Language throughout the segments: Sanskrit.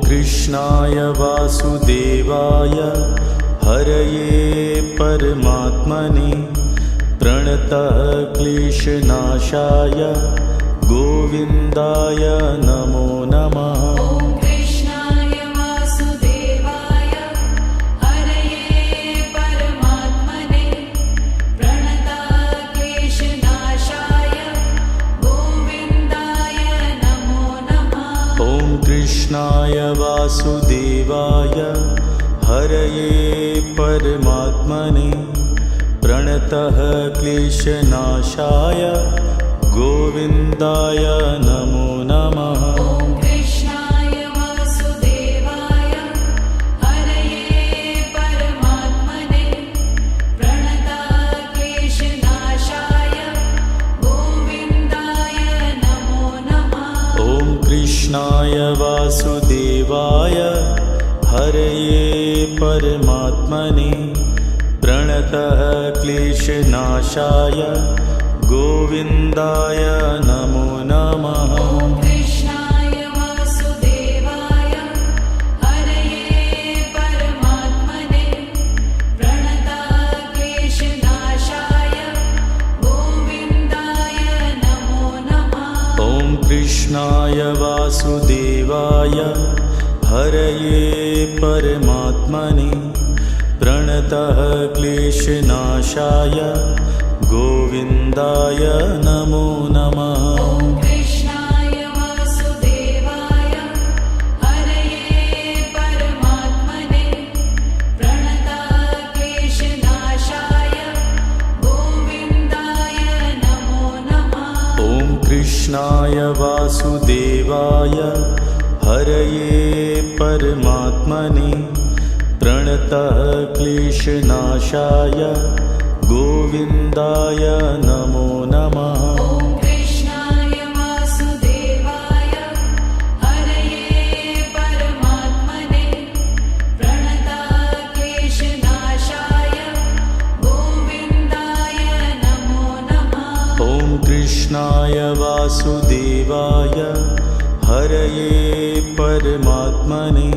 कृष्णाय वासुदेवाय हरये परमात्मने प्रणतः क्लेशनाशाय गोविन्दाय नमो नमः। कृष्णाय वासुदेवाय हरये परमात्मने प्रणतः क्लेशनाशाय गोविन्दाय नमो नमः। कृष्णाय वासुदेवाय हरये परमात्मने प्रणतः क्लेशनाशाय गोविन्दाय नमो नमः। कृष्णाय वासुदेवाय हरये परमात्मने प्रणतः क्लेशनाशाय गोविन्दाय नमो नमः। कृष्णाय वासुदेवाय हरये परमात्मने प्रणतः क्लेशनाशाय गोविन्दाय नमो नमः। कृष्णाय वासुदेवाय हरये परमात्मने प्रणतः क्लेशनाशाय गोविन्दाय नमो नमः। कृष्णाय वासुदेवाय हरये परमात्मने प्रणतः क्लेशनाशाय गोविन्दाय नमो नमः। कृष्णाय वासुदेवाय हरये परमात्मने प्रणतः क्लेशनाशाय गोविन्दाय नमो नमः। कृष्णाय वासुदेवाय हरये परमात्मने प्रणतः क्लेशनाशाय गोविन्दाय नमो नमः। कृष्णाय वासुदेवाय हरये परमात्मने प्रणतः क्लेशनाशाय गोविन्दाय नमो नमः। कृष्णाय वासुदेवाय हरये परमात्मने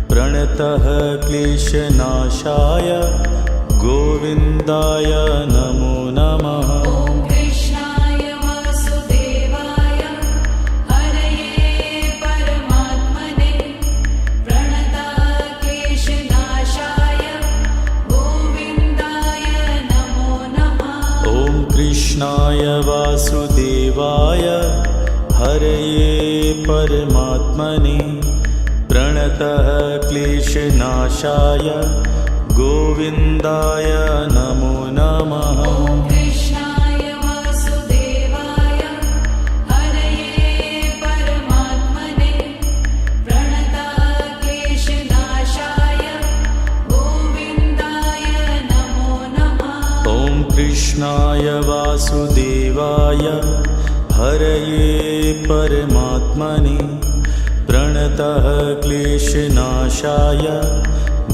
प्रणतः क्लेशनाशाय गोविन्दाय नमो नमः। कृष्णाय वासुदेवाय हरये परमात्मने प्रणतः क्लेशनाशाय गोविन्दाय नमो नमः। कृष्णाय वासुदेवाय हरये परमात्मने प्रणतः क्लेशनाशाय गोविन्दाय नमो नमः। कृष्णाय वासुदेवाय हरये परमात्मने प्रणतः क्लेशनाशाय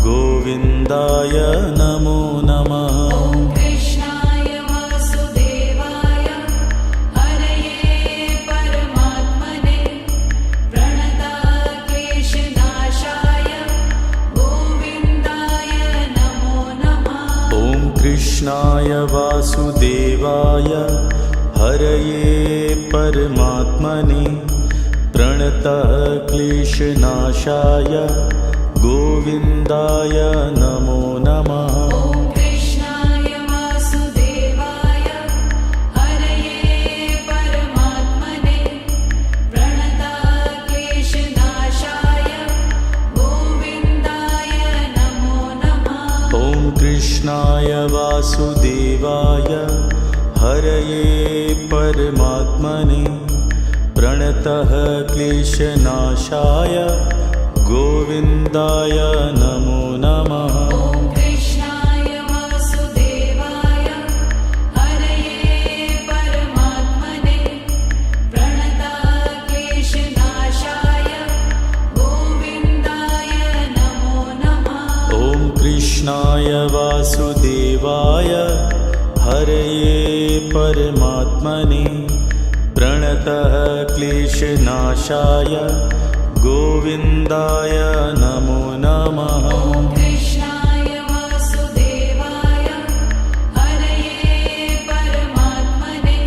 गोविन्दाय नमो नमः। कृष्णाय वासुदेवाय हरये परमात्मने प्रणतः क्लेशनाशाय गोविन्दाय नमो नमः। कृष्णाय वासुदेवाय हरये परमात्मने प्रणतः क्लेशनाशाय गोविन्दाय नमो नमः। कृष्णाय वासुदेवाय हरये परमात्मने प्रणतः क्लेशनाशाय गोविन्दाय नमो नमः। कृष्णाय वासुदेवाय हरये परमात्मने प्रणतः क्लेशनाशाय गोविन्दाय नमो नमः। कृष्णाय वासुदेवाय हरये परमात्मने प्रणतः क्लेशनाशाय गोविन्दाय नमो नमः। कृष्णाय वासुदेवाय हरये परमात्मने प्रणतः क्लेशनाशाय गोविन्दाय नमो नमः। ॐ कृष्णाय वासुदेवाय हरये परमात्मने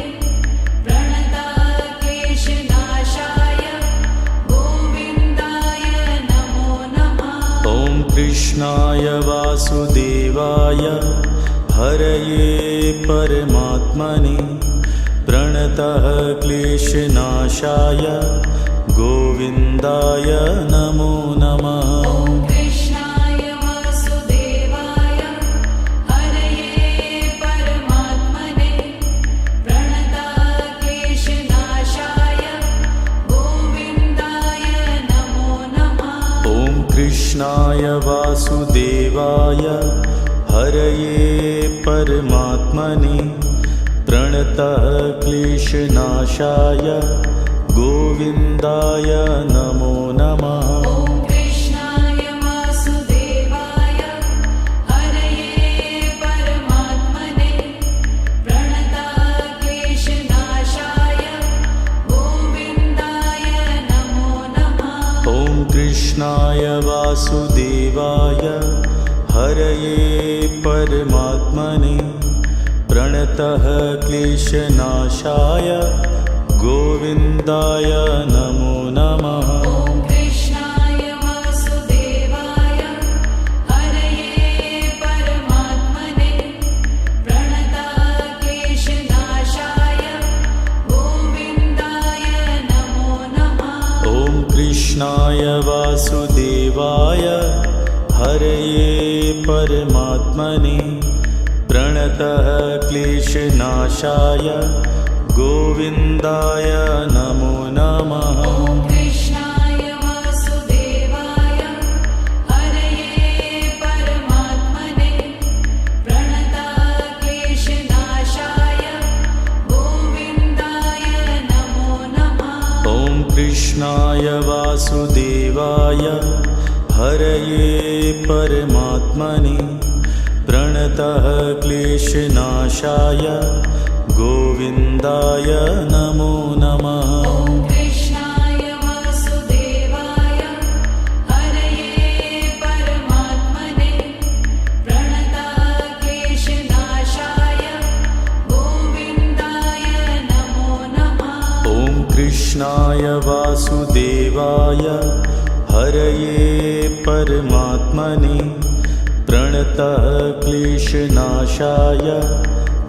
प्रणतक्लेशनाशाय गोविन्दाय नमो नमः। ॐ कृष्णाय वासुदेवाय हरये परमात्मने प्रणतः क्लेशनाशाय गोविन्दाय नमो नमः। ॐ कृष्णाय वासुदेवाय हरये परमात्मने प्रणतक्लेशनाशाय गोविन्दाय नमो नमः। ॐ कृष्णाय वासुदेवाय हरये परमात्मने प्रणतः क्लेशनाशाय गोविन्दाय नमो नमः। ॐ कृष्णाय वासुदेवाय हरये परमात्मने प्रणतक्लेशनाशाय गोविन्दाय नमो नमः। ॐ कृष्णाय वासुदेवाय हरये परमात्मने प्रणतः क्लेशनाशाय गोविन्दाय नमो नमः। ॐ कृष्णाय वासुदेवाय हरये परमात्मने प्रणतक्लेशनाशाय गोविन्दाय नमो नमः। ॐ कृष्णाय वासुदेवाय हरये परमात्मने प्रणतः क्लेशनाशाय गोविन्दाय नमो नमः। ॐ कृष्णाय वासुदेवाय हरये परमात्मने प्रणतक्लेशनाशाय गोविन्दाय नमो नमः। ॐ कृष्णाय वासुदेवाय हरये परमात्मने प्रणतः क्लेशनाशाय गोविन्दाय नमो नमः। ॐ कृष्णाय वासुदेवाय हरये परमात्मने प्रणतक्लेशनाशाय गोविन्दाय नमो नमः। ॐ कृष्णाय वासुदेवाय हरये परमात्मने प्रणतः क्लेशनाशाय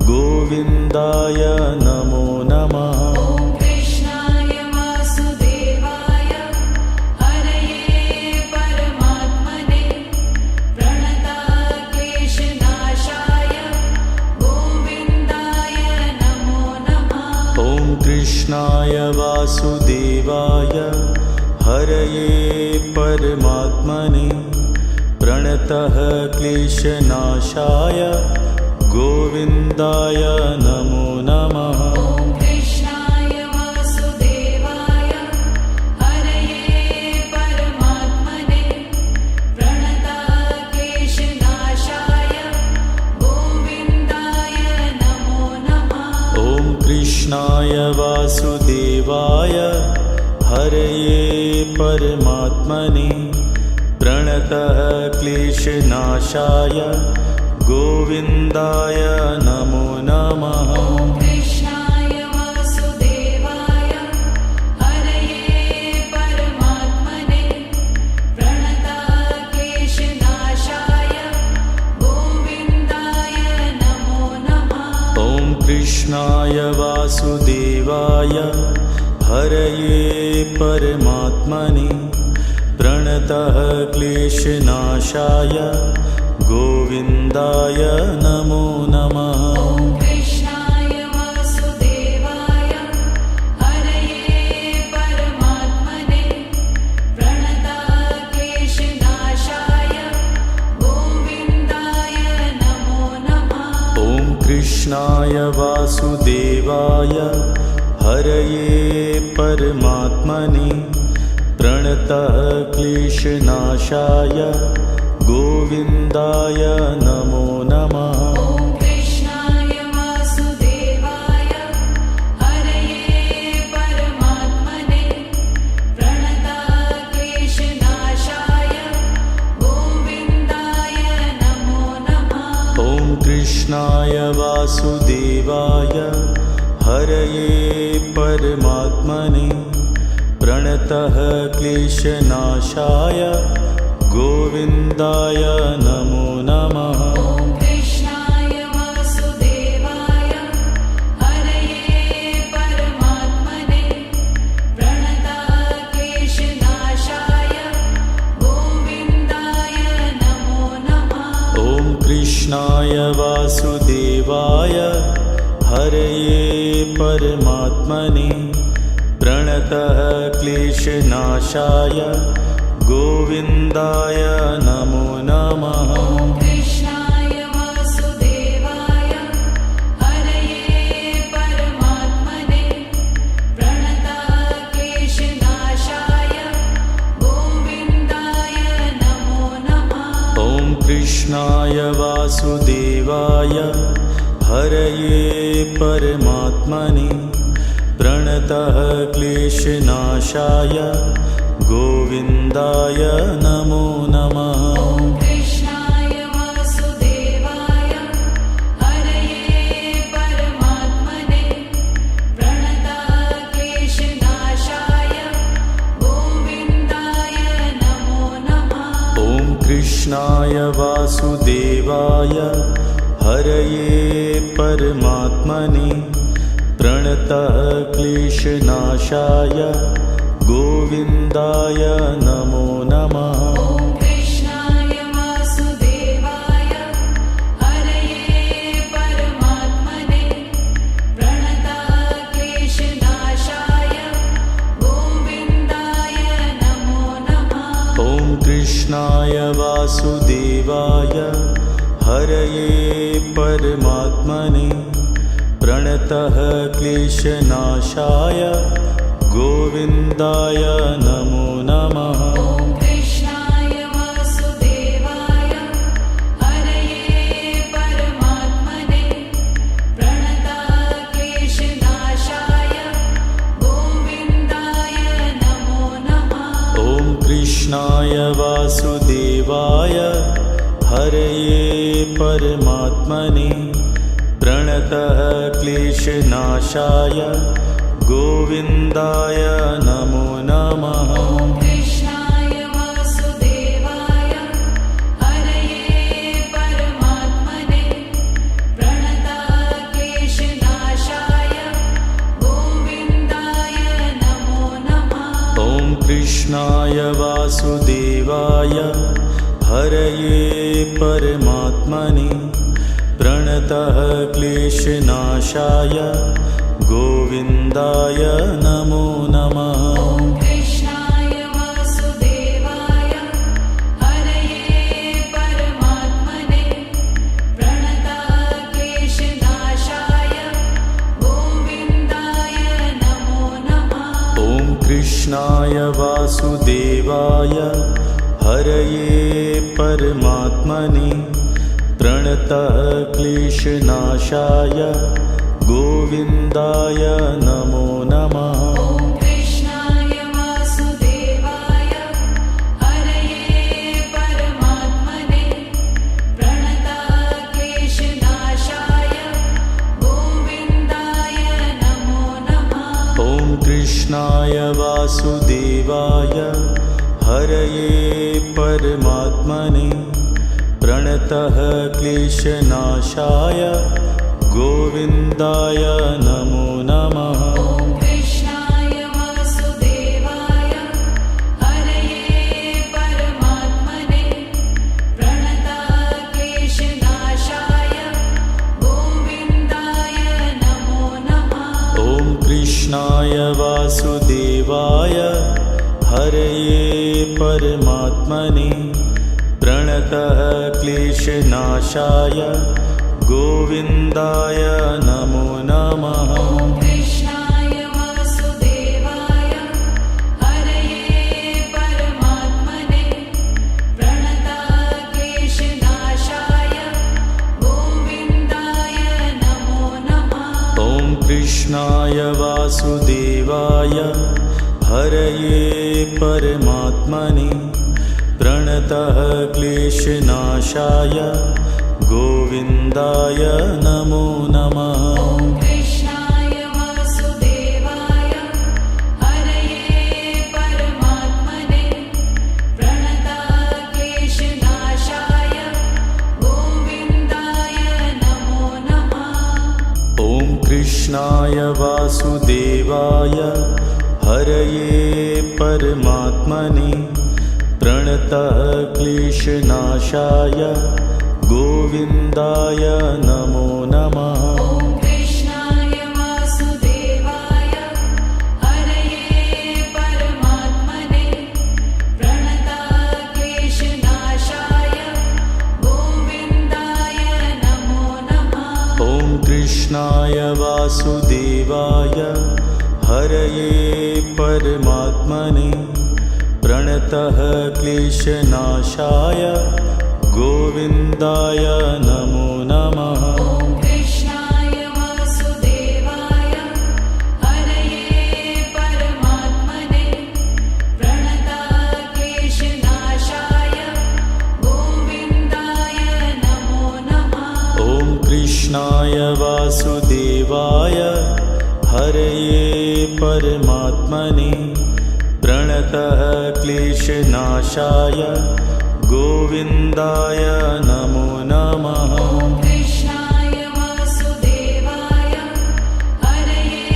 गोविन्दाय नमो नमः। ॐ कृष्णाय वासुदेवाय हरये परमात्मने प्रणतक्लेशनाशाय गोविन्दाय नमो नमः। ॐ कृष्णाय वासुदेवाय हरये परमात्मने प्रणतः क्लेशनाशाय गोविन्दाय नमो नमः। ॐ कृष्णाय वासुदेवाय हरये परमात्मने प्रणतक्लेशनाशाय गोविन्दाय नमो नमः। ॐ कृष्णाय वासुदेवाय हरये परमात्मने प्रणतः क्लेशनाशाय गोविन्दाय नमो नमः। ॐ कृष्णाय वासुदेवाय हरये परमात्मने प्रणतक्लेशनाशाय गोविन्दाय नमो नमः। ॐ कृष्णाय वासुदेवाय हरये परमात्मने प्रणतः क्लेशनाशाय गोविन्दाय नमो नमः। ॐ कृष्णाय वासुदेवाय हरये परमात्मने प्रणतक्लेशनाशाय गोविन्दाय नमो नमः। ॐ कृष्णाय वासुदेवाय हरये परमात्मने प्रणतः क्लेशनाशाय गोविन्दाय नमो नमः। ॐ कृष्णाय वासुदेवाय हरये परमात्मने प्रणतक्लेशनाशाय कृष्णाय वासुदेवाय हरये परमात्मने प्रणतः क्लेशनाशाय गोविन्दाय नमो नमः। ॐ कृष्णाय वासुदेवाय हरये परमात्मने प्रणतः क्लेशनाशाय गोविन्दाय नमो नमः। ॐ कृष्णाय वासुदेवाय हरये परमात्मने प्रणतः क्लेशनाशाय गोविन्दाय नमो नमः। ॐ कृष्णाय वासुदेवाय हरये परमात्मने प्रणतः क्लेशनाशाय गोविन्दाय नमो नमः। ॐ कृष्णाय वासुदेवाय हरये परमात्मने प्रणतः क्लेशनाशाय गोविन्दाय नमो नमः। ॐ कृष्णाय वासुदेवाय हरये परमात्मने प्रणतः क्लेशनाशाय गोविन्दाय नमो नमः। ॐ कृष्णाय वासुदेवाय हरये परमात्मने प्रणतः क्लेशनाशाय गोविन्दाय नमो नमः। ॐ कृष्णाय वासुदेवाय हरये परमात्मने प्रणतः क्लेशनाशाय गोविन्दाय नमो नमः। ॐ कृष्णाय वासुदेवाय हरये परमात्मने प्रणतः क्लेशनाशाय गोविन्दाय नमो नमः। ॐ कृष्णाय वासुदेवाय हरये परमात्मने प्रणतः क्लेशनाशाय गोविन्दाय नमो नमः। ॐ कृष्णाय वासुदेवाय हरये परमात्मने प्रणतः क्लेशनाशाय गोविन्दाय नमो नमः। ॐ कृष्णाय वासुदेवाय हरये परमात्मने प्रणतः क्लेशनाशाय गोविन्दाय नमो नमः। ॐ कृष्णाय वासुदेवाय हरये परमात्मने प्रणतः क्लेशनाशाय गोविन्दाय नमो नमः। ॐ कृष्णाय वासुदेवाय हरये परमात्मने प्रणतः क्लेशनाशाय गोविन्दाय नमो नमः। ॐ कृष्णाय वासुदेवाय हरये परमात्मने प्रणतः क्लेशनाशाय गोविन्दाय नमो नमः। ॐ कृष्णाय वासुदेवाय हरये परमात्मने प्रणतः क्लेशनाशाय गोविन्दाय नमो नमः। ॐ कृष्णाय वासुदेवाय हरये परमात्मने प्रणतः क्लेशनाशाय गोविन्दाय नमो नमः। ॐ कृष्णाय वासुदेवाय हरये परमात्मने प्रणतः क्लेशनाशाय गोविन्दाय नमो नमः। ॐ कृष्णाय वासुदेवाय हरये परमात्मने प्रणतः क्लेशनाशाय गोविन्दाय नमो नमः। ॐ कृष्णाय वासुदेवाय हरये परमात्मने प्रणतः क्लेशनाशाय गोविन्दाय नमो नमः। ॐ कृष्णाय वासुदेवाय हरये परमात्मने प्रणतः क्लेशनाशाय गोविन्दाय नमो नमः। ॐ कृष्णाय वासुदेवाय हरये परमात्मने प्रणतक्लेशनाशाय गोविन्दाय नमो नमः। ॐ कृष्णाय वासुदेवाय हरये परमात्मने प्रणतक्लेशनाशाय गोविन्दाय नमो नमः। ॐ कृष्णाय वासुदेवाय हरये परमात्मने प्रणतक्लेशनाशाय गोविन्दाय नमो नमः। ॐ कृष्णाय वासुदेवाय हरये परमात्मने प्रणतः क्लेशनाशाय गोविन्दाय नमो नमः। ॐ कृष्णाय वासुदेवाय हरये परमात्मने प्रणतक्लेशनाशाय गोविन्दाय नमो नमः। ॐ कृष्णाय वासुदेवाय हरये परमात्मने प्रणतः क्लेशनाशाय गोविन्दाय नमो नमः। ॐ कृष्णाय वासुदेवाय हरये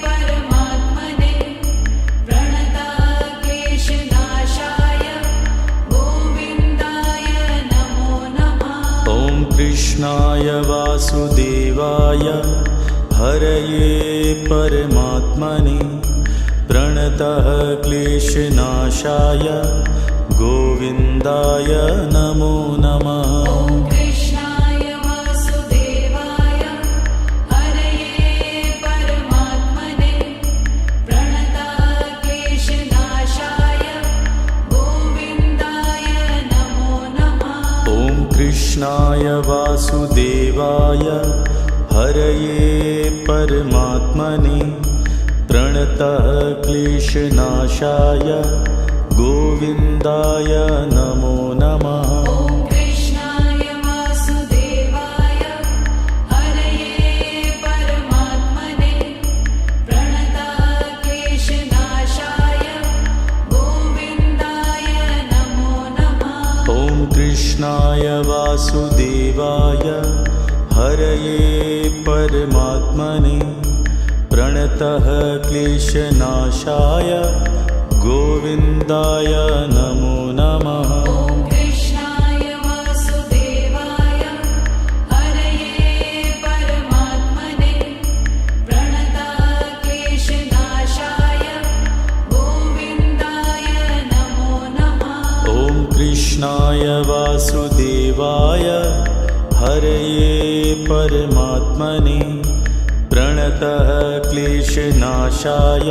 परमात्मने प्रणतक्लेशनाशाय गोविन्दाय नमो नमः। ॐ कृष्णाय वासुदेवाय हरये परमात्मने प्रणतः क्लेशनाशाय गोविन्दाय नमो नमः। ॐ कृष्णाय वासुदेवाय हरये परमात्मने प्रणतक्लेशनाशाय गोविन्दाय नमो नमः। ॐ कृष्णाय वासुदेवाय हरये परमात्मने प्रणतः क्लेशनाशाय गोविन्दाय नमो नमः। ॐ कृष्णाय वासुदेवाय हरये परमात्मने प्रणतक्लेशनाशाय गोविन्दाय नमो नमः। ॐ कृष्णाय वासुदेवाय हरये परमात्मने प्रणतः क्लेशनाशाय गोविन्दाय नमो नमः। ॐ कृष्णाय वासुदेवाय हरये परमात्मने प्रणतक्लेशनाशाय गोविन्दाय नमो नमः। ॐ कृष्णाय वासुदेवाय हरये परमात्मने प्रणतः क्लेशनाशाय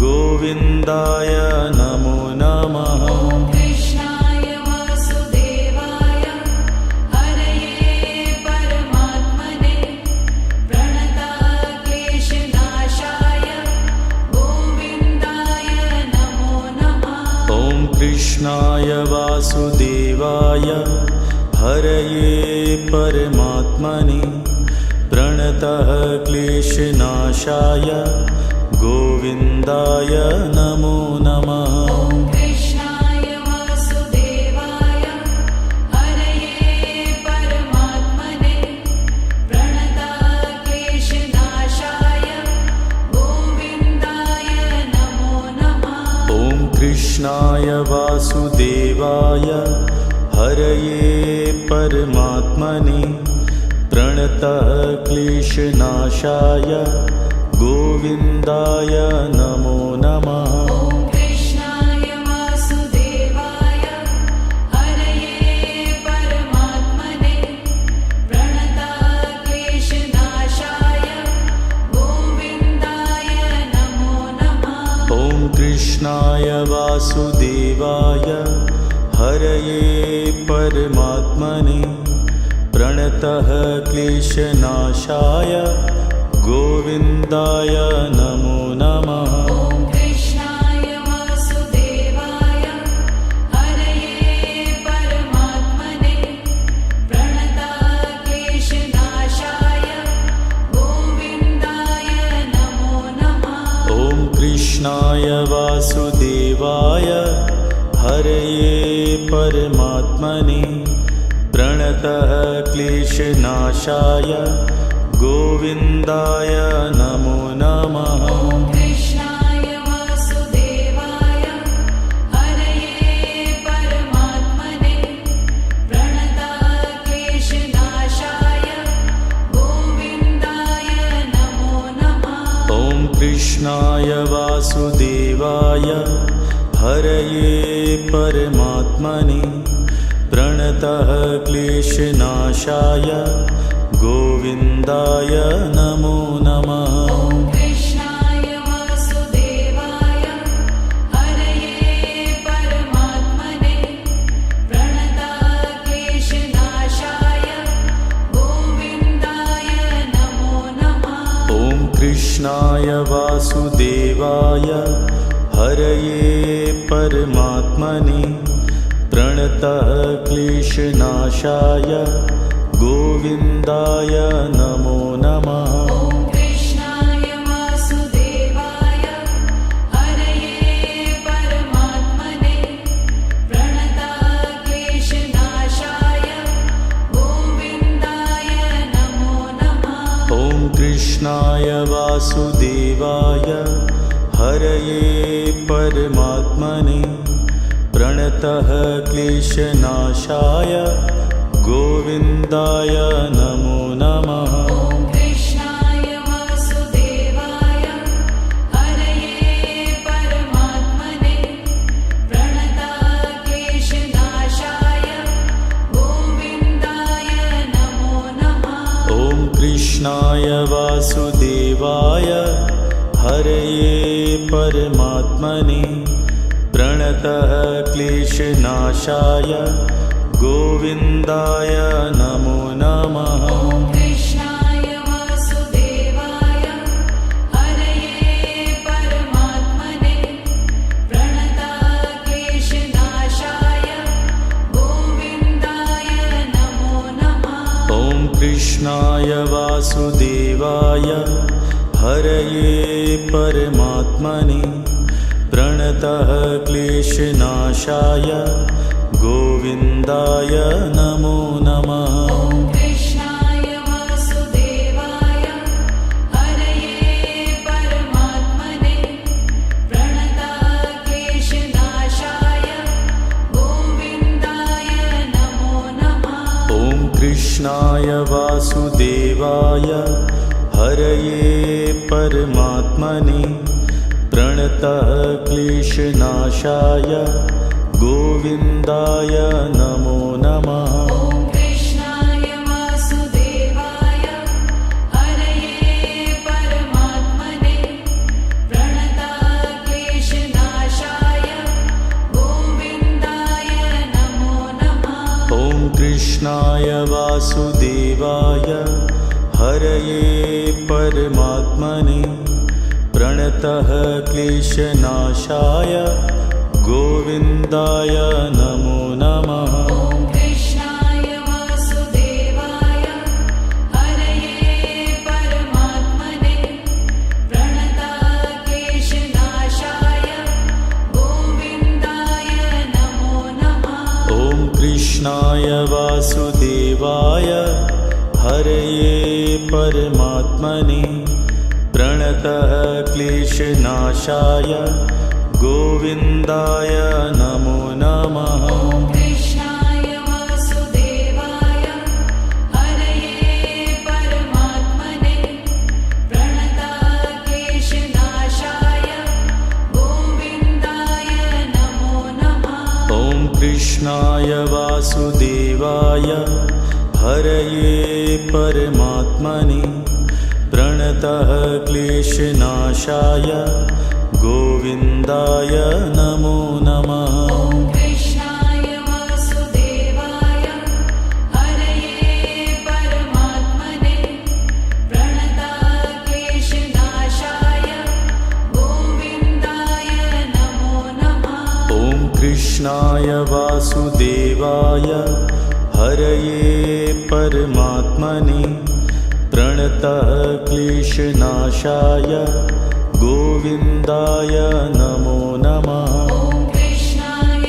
गोविन्दाय नमो नमः। ॐ कृष्णाय वासुदेवाय हरये परमात्मने प्रणतक्लेशनाशाय गोविन्दाय नमो नमः। ॐ कृष्णाय वासुदेवाय हरये परमात्मने प्रणतः क्लेशनाशाय गोविन्दाय नमो नमः। ॐ कृष्णाय वासुदेवाय हरये परमात्मने प्रणतक्लेशनाशाय गोविन्दाय नमो नमः। ॐ कृष्णाय वासुदेवाय हरये परमात्मने प्रणतः क्लेशनाशाय गोविन्दाय नमो नमः। ॐ कृष्णाय वासुदेवाय हरये परमात्मने प्रणतक्लेशनाशाय गोविन्दाय नमो नमः। ॐ कृष्णाय वासुदेवाय हरये परमात्मने प्रणतः क्लेशनाशाय गोविन्दाय नमो नमः। ॐ कृष्णाय वासुदेवाय हरये परमात्मने प्रणतक्लेशनाशाय हरये परमात्मने प्रणतः क्लेशनाशाय गोविन्दाय नमो नमः। ॐ कृष्णाय वासुदेवाय हरये परमात्मने प्रणताः क्लेशनाशाय गोविन्दाय नमो नमः। ॐ कृष्णाय वासुदेवाय हरये परमात्मने प्रणतः क्लेशनाशाय गोविन्दाय नमो नमः। ॐ कृष्णाय वासुदेवाय हरये परमात्मने प्रणताः क्लेशनाशाय गोविन्दाय नमो नमः। ॐ कृष्णाय वासुदेवाय हरये परमात्मने प्रणतः क्लेशनाशाय गोविन्दाय नमो नमः। ॐ कृष्णाय वासुदेवाय हरये परमात्मने प्रणताः क्लेशनाशाय गोविन्दाय नमो नमः। ॐ कृष्णाय वासुदेवाय हरये परमात्मने प्रणतः क्लेशनाशाय गोविन्दाय नमो नमः। ॐ कृष्णाय वासुदेवाय हरये परमात्मने प्रणताः क्लेशनाशाय गोविन्दाय नमो नमः। ॐ कृष्णाय वासुदेवाय हरये परमात्मने प्रणतः क्लेशनाशाय गोविन्दाय नमो नमः। ॐ कृष्णाय वासुदेवाय हरये परमात्मने प्रणताः क्लेशनाशाय गोविन्दाय नमो नमः। ॐ कृष्णाय वासुदेवाय हरये परमात्मने प्रणतः क्लेशनाशाय गोविन्दाय नमो नमः। ॐ कृष्णाय वासुदेवाय हरये परमात्मने प्रणताः क्लेशनाशाय गोविन्दाय नमो नमः। ॐ कृष्णाय वासुदेवाय हरये परमात्मने प्रणतः क्लेशनाशाय गोविन्दाय नमो नमः। ॐ कृष्णाय वासुदेवाय हरये परमात्मने प्रणताः क्लेशनाशाय गोविन्दाय नमो नमः। ॐ कृष्णाय वासुदेवाय हरये परमात्मने प्रणतः क्लेशनाशाय गोविन्दाय नमो नमः। ॐ कृष्णाय वासुदेवाय हरये परमात्मने प्रणताः क्लेशनाशाय गोविन्दाय नमो नमः। ॐ कृष्णाय वासुदेवाय हरये परमात्मने प्रणतः क्लेशनाशाय गोविन्दाय नमो नमः। ॐ कृष्णाय वासुदेवाय हरये परमात्मने प्रणताः क्लेशनाशाय गोविन्दाय नमो नमः। ॐ कृष्णाय वासुदेवाय हरये परमात्मने प्रणतः क्लेशनाशाय गोविन्दाय नमो नमः। ॐ कृष्णाय वासुदेवाय हरये परमात्मने प्रणताः क्लेशनाशाय गोविन्दाय नमो नमः। ॐ कृष्णाय वासुदेवाय हरये परमात्मने प्रणतः क्लेशनाशाय गोविन्दाय नमो नमः। ॐ कृष्णाय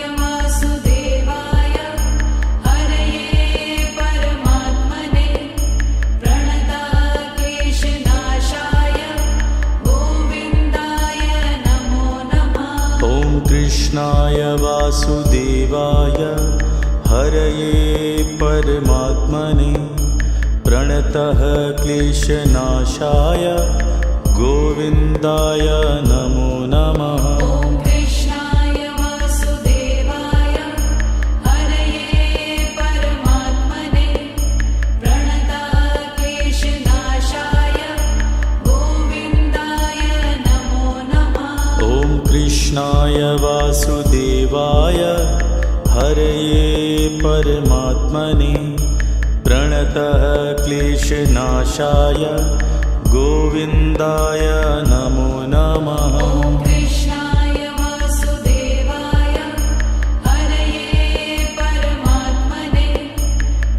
वासुदेवाय हरये परमात्मने प्रणतः क्लेशनाशाय गोविन्दाय नमो नमः। ॐ कृष्णाय वासुदेवाय हरये परमात्मने प्रणतः क्लेशनाशाय गोविन्दाय नमो नमः। ॐ कृष्णाय वासुदेवाय हरये परमात्मने प्रणतः क्लेशनाशाय गोविन्दाय नमो नमः। ॐ कृष्णाय वासुदेवाय हरये परमात्मने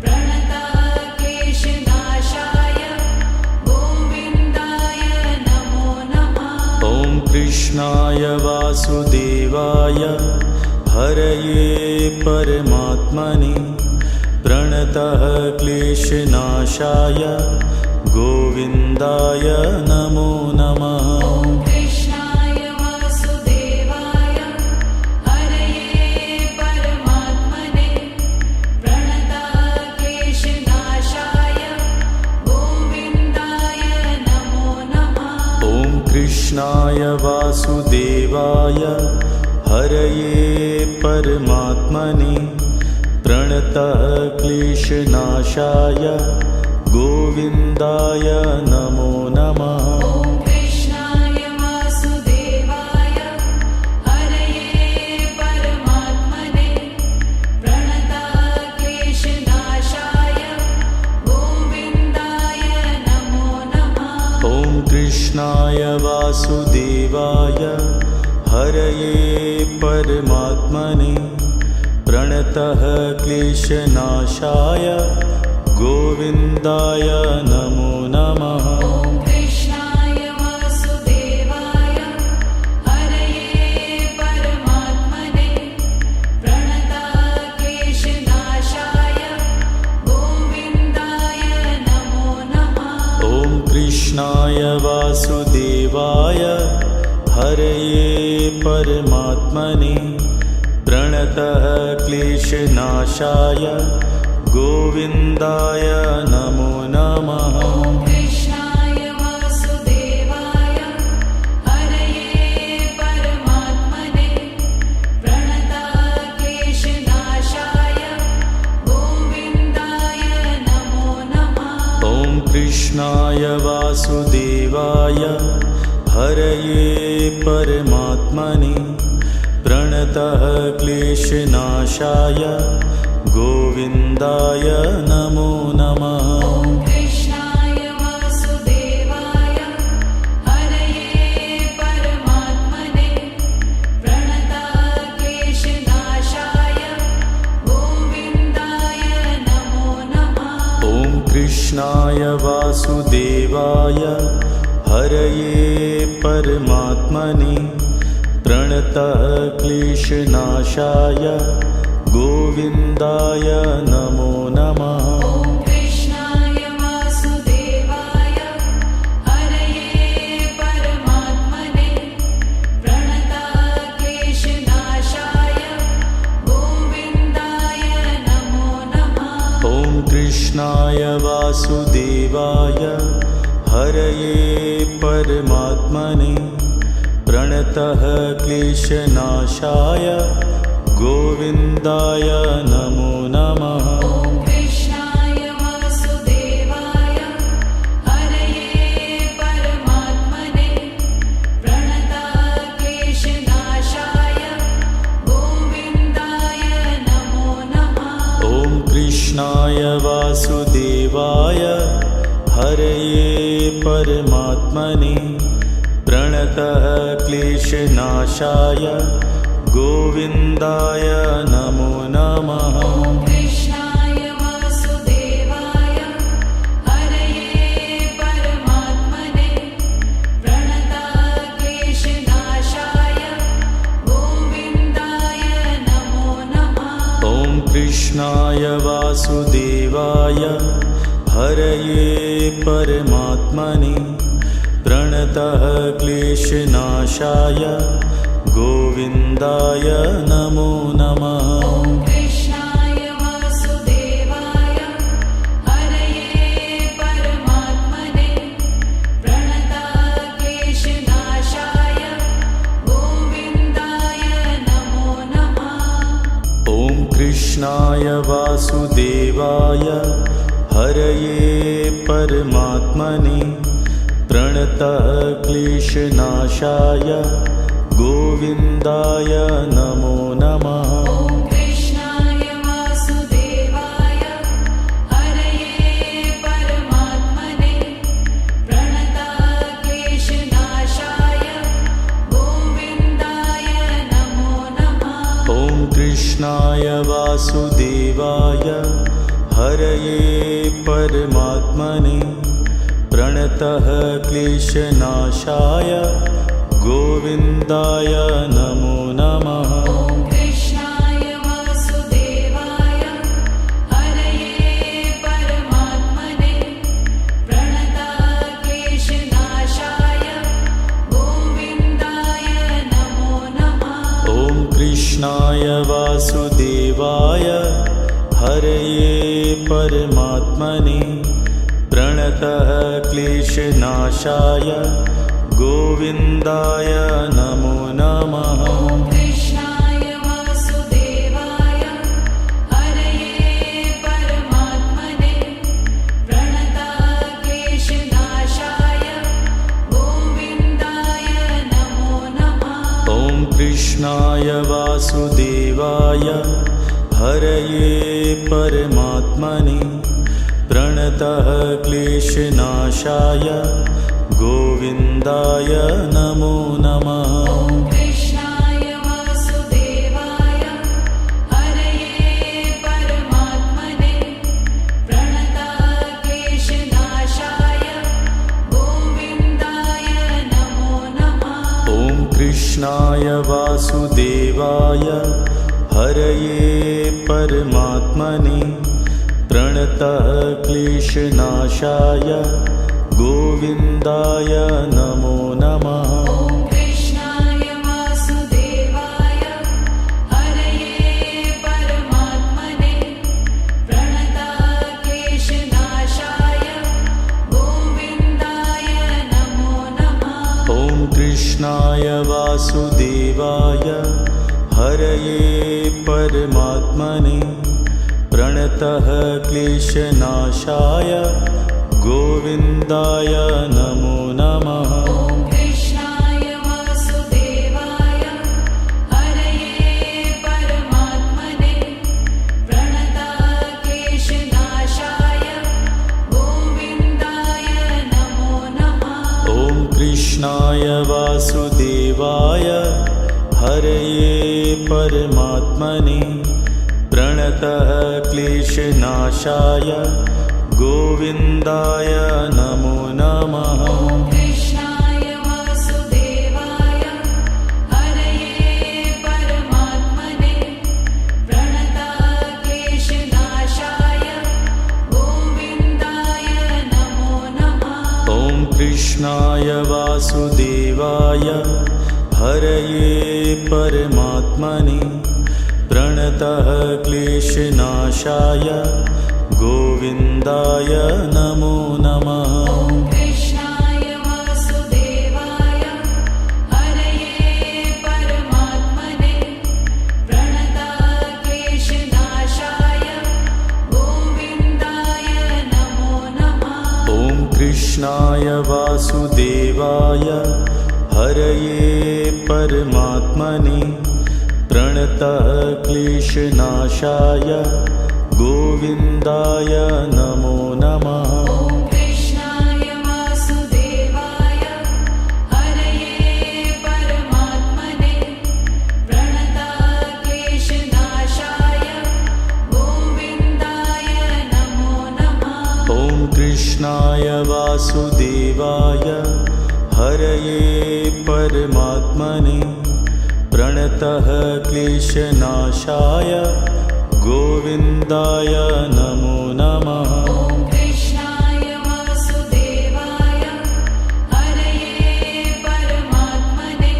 प्रणतः क्लेशनाशाय गोविन्दाय नमो नमः। ॐ कृष्णाय वासुदेवाय हरये परमात्मने प्रणतः क्लेशनाशाय गोविन्दाय नमो नमः। ॐ कृष्णाय वासुदेवाय हरये परमात्मने प्रणतः क्लेशनाशाय गोविन्दाय नमो नमः। ॐ कृष्णाय वासुदेवाय हरये परमात्मने प्रणतः क्लेशनाशाय गोविन्दाय नमो नमः। ॐ कृष्णाय वासुदेवाय हरये परमात्मने प्रणतः क्लेशनाशाय गोविन्दाय नमो नमः। ॐ कृष्णाय वासुदेवाय हरये परमात्मने प्रणतः क्लेशनाशाय गोविन्दाय नमो नमः। ॐ कृष्णाय वासुदेवाय हरये परमात्मने प्रणतः क्लेशनाशाय गोविन्दाय नमो नमः। ॐ कृष्णाय वासुदेवाय हरये परमात्मने प्रणतः क्लेशनाशाय गोविन्दाय नमो नमः। ॐ कृष्णाय वासुदेवाय हरये परमात्मने प्रणतः क्लेशनाशाय गोविन्दाय नमो नमः। ॐ कृष्णाय वासुदेवाय हरये परमात्मने प्रणतः क्लेशनाशाय गोविन्दाय नमो नमः। ॐ कृष्णाय वासुदेवाय हरये परमात्मने प्रणतः क्लेशनाशाय गोविन्दाय नमो नमः। ॐ कृष्णाय वासुदेवाय हरये परमात्मने प्रणतः क्लेशनाशाय गोविन्दाय नमो नमः। ॐ कृष्णाय वासुदेवाय हरये परमात्मने प्रणतः क्लेशनाशाय गोविन्दाय नमो नमः। ॐ कृष्णाय वासुदेवाय हरये परमात्मने प्रणतः क्लेशनाशाय गोविन्दाय नमो नमः। ॐ कृष्णाय वासुदेवाय हरये परमात्मने प्रणतः क्लेशनाशाय गोविन्दाय नमो नमः। ॐ कृष्णाय वासुदेवाय हरये परमात्मने प्रणतः क्लेशनाशाय गोविन्दाय नमो नमः। ॐ कृष्णाय वासुदेवाय हरये परमात्मने प्रणतः क्लेशनाशाय गोविन्दाय नमो नमः। ॐ कृष्णाय वासुदेवाय हरये परमात्मने प्रणतः क्लेशनाशाय गोविन्दाय गोविन्दाय नमो नमः। ॐ कृष्णाय वासुदेवाय हरये परमात्मने प्रणतक्लेशनाशाय गोविन्दाय नमो नमः। ॐ कृष्णाय वासुदेवाय हरये परमात्मने प्रणतः क्लेशनाशाय गोविन्दाय नमो नमः। ॐ कृष्णाय वासुदेवाय हरये परमात्मने प्रणतक्लेशनाशाय गोविन्दाय नमो नमः। ॐ कृष्णाय वासुदेवाय हरये परमात्मने प्रणतः क्लेशनाशाय गोविन्दाय नमो नमः। ॐ कृष्णाय वासुदेवाय हरये परमात्मने प्रणतक्लेशनाशाय गोविन्दाय नमो नमः। ॐ कृष्णाय वासुदेवाय हरये परमात्मने प्रणतः क्लेशनाशाय गोविन्दाय नमो नमः। ॐ कृष्णाय वासुदेवाय हरये परमात्मने प्रणतक्लेशनाशाय गोविन्दाय नमो नमः। ॐ कृष्णाय वासुदेवाय हरये परमात्मने प्रणतः क्लेशनाशाय गोविन्दाय नमो नमः। ॐ कृष्णाय वासुदेवाय हरये परमात्मने प्रणतक्लेशनाशाय गोविन्दाय नमो नमः। ॐ कृष्णाय वासुदेवाय हरये परमात्मने प्रणतः क्लेशनाशाय गोविन्दाय नमो नमः। ॐ कृष्णाय वासुदेवाय हरये परमात्मने प्रणतक्लेशनाशाय गोविन्दाय नमो नमः। ॐ कृष्णाय वासुदेवाय हरये परमात्मने प्रणतः क्लेशनाशाय गोविन्दाय नमो नमः। ॐ कृष्णाय वासुदेवाय हरये परमात्मने प्रणतक्लेशनाशाय गोविन्दाय नमो नमः। ॐ कृष्णाय वासुदेवाय हरये परमात्मने प्रणतः क्लेशनाशाय गोविन्दाय नमो नमः। ॐ कृष्णाय वासुदेवाय हरये परमात्मने प्रणतक्लेशनाशाय गोविन्दाय नमो नमः। ॐ कृष्णाय वासुदेवाय हरये परमात्मने प्रणतः क्लेशनाशाय गोविन्दाय नमो नमः। ॐ कृष्णाय वासुदेवाय हरये परमात्मने प्रणतक्लेशनाशाय गोविन्दाय नमो नमः। ॐ कृष्णाय वासुदेवाय हरये परमात्मने प्रणतः क्लेशनाशाय गोविन्दाय नमो नमः। ॐ कृष्णाय वासुदेवाय हरये परमात्मने प्रणतक्लेशनाशाय गोविन्दाय नमो नमः। ॐ कृष्णाय वासुदेवाय हरये परमात्मने प्रणतः क्लेशनाशाय गोविन्दाय नमो नमः। ॐ कृष्णाय वासुदेवाय हरये परमात्मने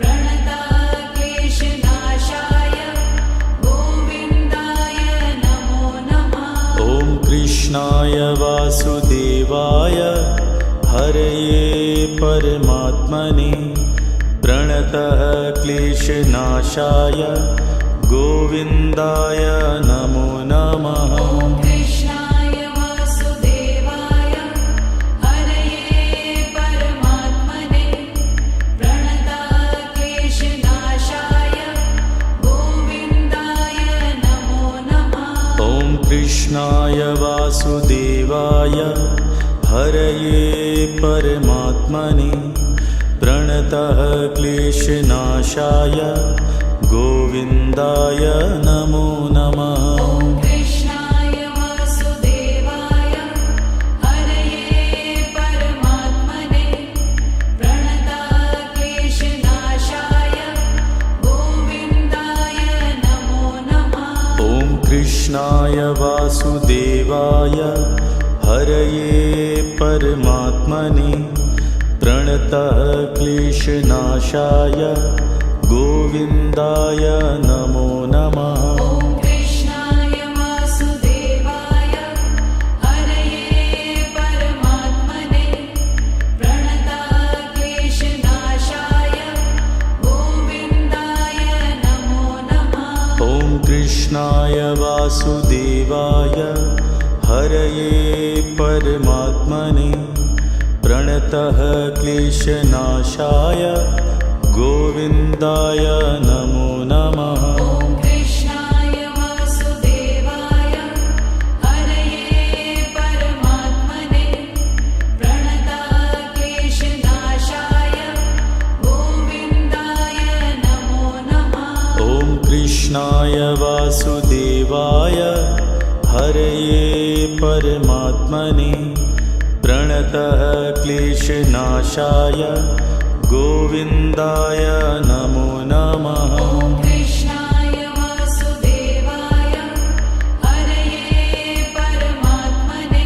प्रणतक्लेशनाशाय वासुदेवाय हरये परमात्मने प्रणतः क्लेशनाशाय गोविन्दाय नमो नमः। ॐ कृष्णाय वासुदेवाय हरये परमात्मने प्रणतः क्लेशनाशाय गोविन्दाय नमो नमः। ॐ कृष्णाय वासुदेवाय हरये परमात्मने प्रणतः क्लेशनाशाय गोविन्दाय नमो नमः। ॐ कृष्णाय वासुदेवाय हरये परमात्मने प्रणतः क्लेशनाशाय गोविन्दाय नमो नमः। ॐ कृष्णाय वासुदेवाय हरये परमात्मने प्रणतः क्लेशनाशाय गोविन्दाय नमो नमः। ॐ कृष्णाय वासुदेवाय हरये परमात्मने प्रणतः क्लेशनाशाय गोविन्दाय नमो नमः। ॐ कृष्णाय वासुदेवाय हरये परमात्मने प्रणतः क्लेशनाशाय गोविन्दाय नमो नमः। ॐ कृष्णाय वासुदेवाय हरये परमात्मने प्रणतः क्लेशनाशाय गोविन्दाय नमो नमः। ॐ कृष्णाय वासुदेवाय हरये परमात्मने प्रणतः क्लेशनाशाय गोविन्दाय नमो नमः। ॐ कृष्णाय वासुदेवाय हरये परमात्मने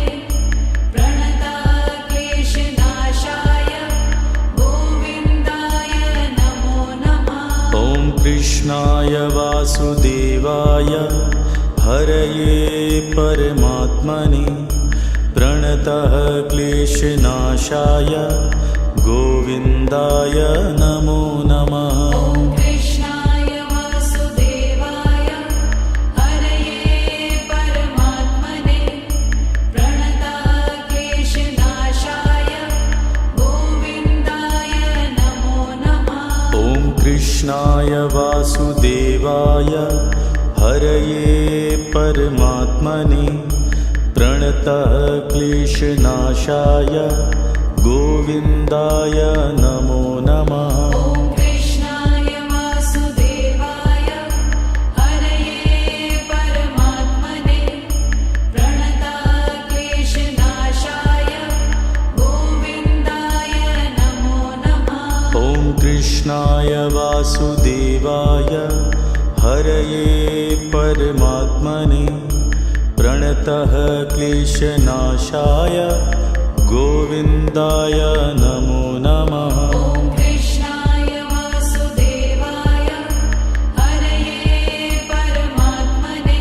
प्रणतः क्लेशनाशाय गोविन्दाय नमो नमः। ॐ कृष्णाय वासुदेवाय हरये परमात्मने प्रणतः क्लेशनाशाय गोविन्दाय नमो नमः। ॐ कृष्णाय वासुदेवाय हरये परमात्मने प्रणतः क्लेशनाशाय गोविन्दाय नमो नमः। ॐ कृष्णाय वासुदेवाय हरये परमात्मने प्रणतः क्लेशनाशाय गोविन्दाय नमो नमः। ॐ कृष्णाय वासुदेवाय हरये परमात्मने प्रणतः क्लेशनाशाय गोविन्दाय नमो नमः। ॐ कृष्णाय वासुदेवाय हरये परमात्मने प्रणतः क्लेशनाशाय गोविन्दाय नमो नमः। ॐ कृष्णाय वासुदेवाय हरये परमात्मने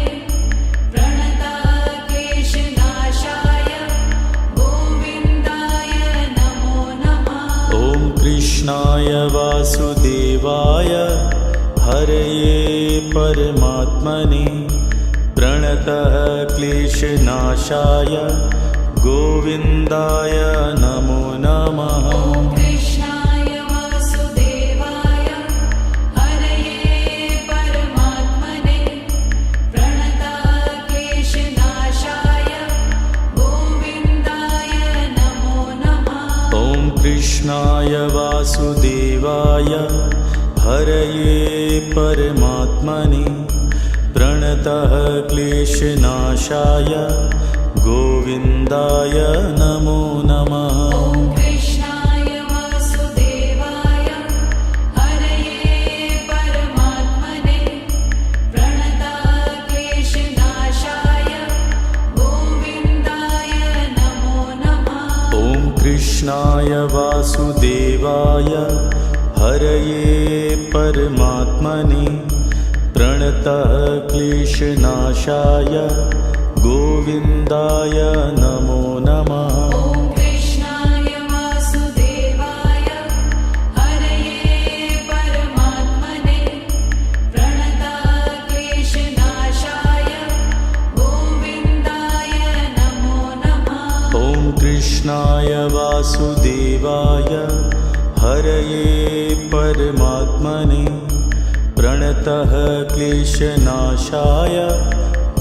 प्रणतः क्लेशनाशाय गोविन्दाय नमो नमः। ॐ कृष्णाय वासुदेवाय हरये परमात्मने प्रणतः क्लेशनाशाय गोविन्दाय नमो नमः। ॐ कृष्णाय वासुदेवाय हरये परमात्मने प्रणतः क्लेशनाशाय गोविन्दाय नमो नमः। ॐ कृष्णाय वासुदेवाय हरये परमात्मने प्रणतः क्लेशनाशाय गोविन्दाय नमो नमः। ॐ कृष्णाय वासुदेवाय हरये परमात्मने प्रणतः क्लेशनाशाय गोविन्दाय नमो नमः। ॐ कृष्णाय वासुदेवाय हरये परमात्मने प्रणतः क्लेशनाशाय गोविन्दाय नमो नमः। ॐ कृष्णाय वासुदेवाय हरये परमात्मने प्रणतक्लेशनाशाय गोविन्दाय नमो नमः। ॐ कृष्णाय वासुदेवाय हरये परमात्मने प्रणतः क्लेशनाशाय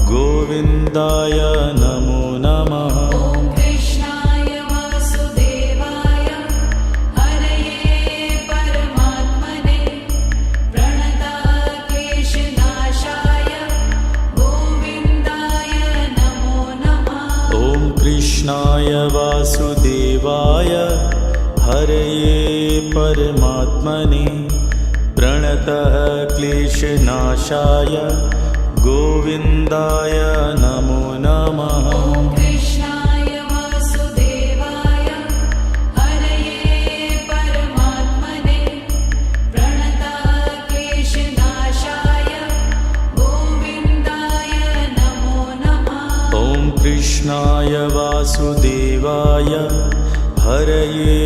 गोविन्दाय नमो नमः। ॐ कृष्णाय वासुदेवाय हरये परमात्मने प्रणतक्लेशनाशाय गोविन्दाय नमो नमः। ॐ कृष्णाय वासुदेवाय हरये परमात्मने प्रणतः क्लेशनाशाय गोविन्दाय नमो नमः। ॐ कृष्णाय वासुदेवाय हरये परमात्मने प्रणतक्लेशनाशाय गोविन्दाय नमो नमः। ॐ कृष्णाय वासुदेवाय हरये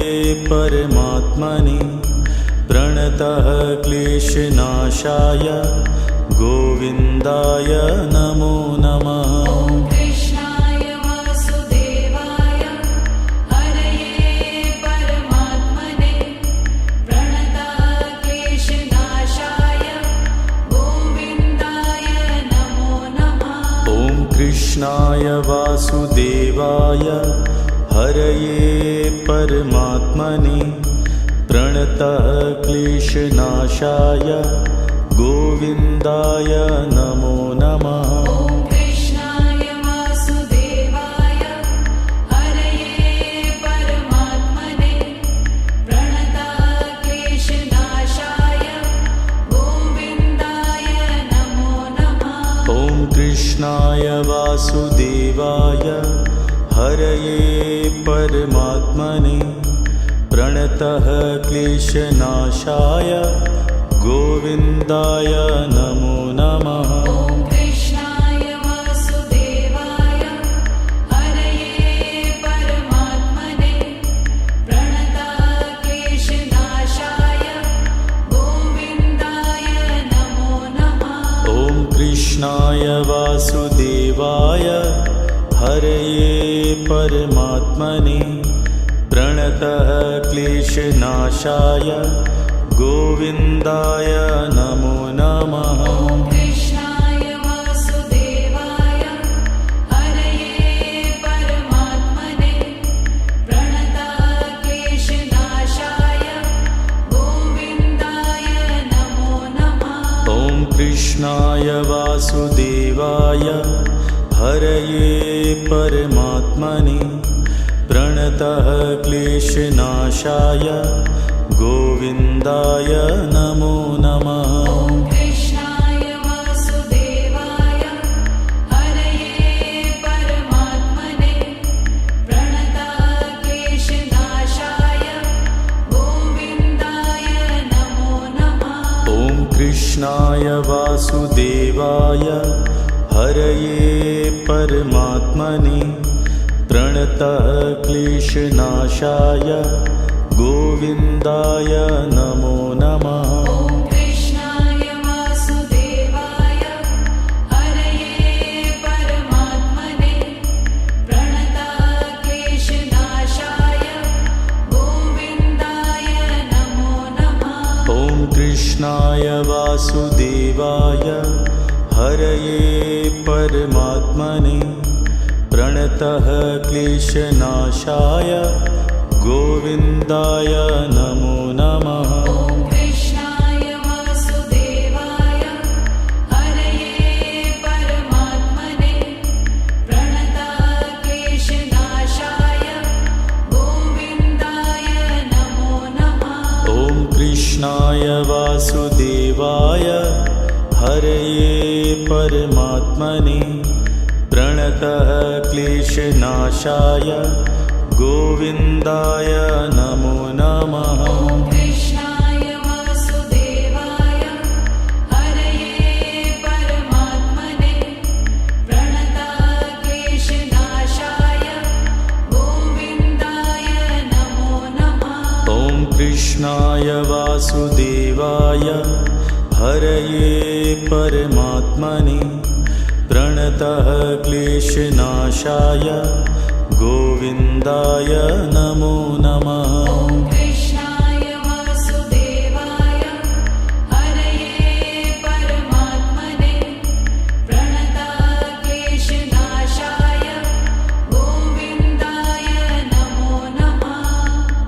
परमात्मने प्रणतः क्लेशनाशाय गोविन्दाय नमो नमः। ॐ कृष्णाय वासुदेवाय हरये परमात्मने प्रणतक्लेशनाशाय गोविन्दाय नमो नमः। ॐ कृष्णाय वासुदेवाय हरये परमात्मने प्रणतः क्लेशनाशाय गोविन्दाय नमो नमः। ॐ कृष्णाय वासुदेवाय हरये परमात्मने प्रणतक्लेशनाशाय गोविन्दाय नमो नमः। ॐ कृष्णाय वासुदेवाय हरये परमात्मने प्रणतः क्लेशनाशाय गोविन्दाय नमो नमः। ॐ कृष्णाय वासुदेवाय हरये परमात्मने प्रणतक्लेशनाशाय गोविन्दाय नमो नमः। ॐ कृष्णाय वासुदेवाय हरये परमात्मने प्रणतः क्लेशनाशाय गोविन्दाय नमो नमः। ॐ कृष्णाय वासुदेवाय हरये परमात्मने प्रणतक्लेशनाशाय गोविन्दाय नमो नमः। ॐ कृष्णाय वासुदेवाय हरये परमात्मने प्रणतः क्लेशनाशाय गोविन्दाय नमो नमः। ॐ कृष्णाय वासुदेवाय हरये परमात्मने प्रणतक्लेशनाशाय गोविन्दाय नमो नमः। ॐ कृष्णाय वासुदेवाय हरये परमात्मने प्रणतः क्लेशनाशाय गोविन्दाय नमो नमः। ॐ कृष्णाय वासुदेवाय हरये परमात्मने प्रणतक्लेशनाशाय गोविन्दाय नमो नमः। ॐ कृष्णाय वासुदेवाय हरये परमात्मने प्रणतः क्लेशनाशाय गोविन्दाय नमो नमः। ॐ कृष्णाय वासुदेवाय हरये परमात्मने प्रणतक्लेशनाशाय गोविन्दाय नमो नमः। ॐ कृष्णाय वासुदेवाय हरये परमात्मने प्रणतः क्लेशनाशाय गोविन्दाय नमो नमः। ॐ कृष्णाय वासुदेवाय हरये परमात्मने प्रणतक्लेशनाशाय वासुदेवाय हरये परमात्मने प्रणतः क्लेशनाशाय गोविन्दाय नमो नमः। ॐ